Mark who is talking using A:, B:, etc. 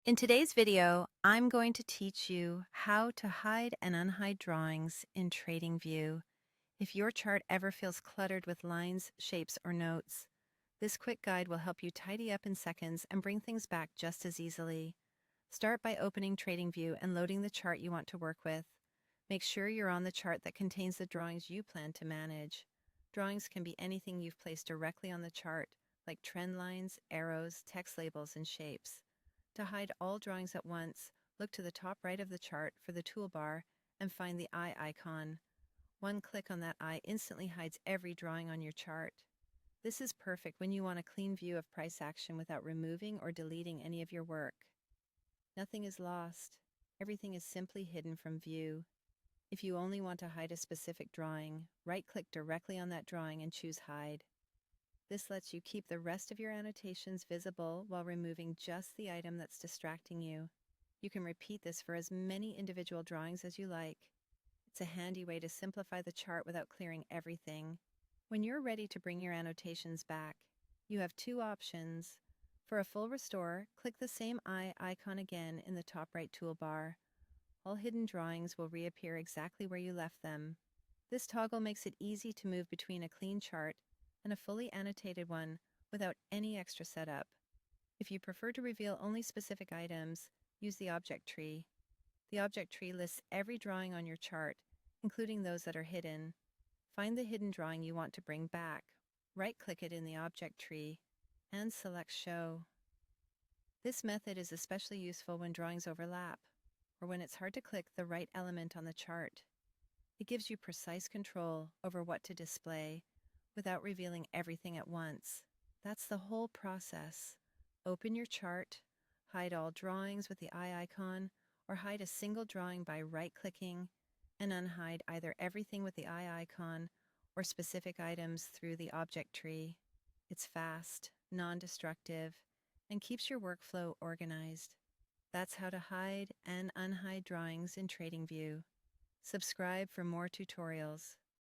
A: In today's video, I'm going to teach you how to hide and unhide drawings in TradingView. If your chart ever feels cluttered with lines, shapes, or notes, this quick guide will help you tidy up in seconds and bring things back just as easily. Start by opening TradingView and loading the chart you want to work with. Make sure you're on the chart that contains the drawings you plan to manage. Drawings can be anything you've placed directly on the chart, like trend lines, arrows, text labels, and shapes. To hide all drawings at once, look to the top right of the chart for the toolbar and find the eye icon. One click on that eye instantly hides every drawing on your chart. This is perfect when you want a clean view of price action without removing or deleting any of your work. Nothing is lost. Everything is simply hidden from view. If you only want to hide a specific drawing, right-click directly on that drawing and choose Hide. This lets you keep the rest of your annotations visible while removing just the item that's distracting you. You can repeat this for as many individual drawings as you like. It's a handy way to simplify the chart without clearing everything. When you're ready to bring your annotations back, you have two options. For a full restore, click the same eye icon again in the top right toolbar. All hidden drawings will reappear exactly where you left them. This toggle makes it easy to move between a clean chart and a fully annotated one without any extra setup. If you prefer to reveal only specific items, use the object tree. The object tree lists every drawing on your chart, including those that are hidden. Find the hidden drawing you want to bring back, right-click it in the object tree, and select Show. This method is especially useful when drawings overlap, or when it's hard to click the right element on the chart. It gives you precise control over what to display without revealing everything at once. That's the whole process. Open your chart, hide all drawings with the eye icon, or hide a single drawing by right-clicking, and unhide either everything with the eye icon or specific items through the object tree. It's fast, non-destructive, and keeps your workflow organized. That's how to hide and unhide drawings in TradingView. Subscribe for more tutorials.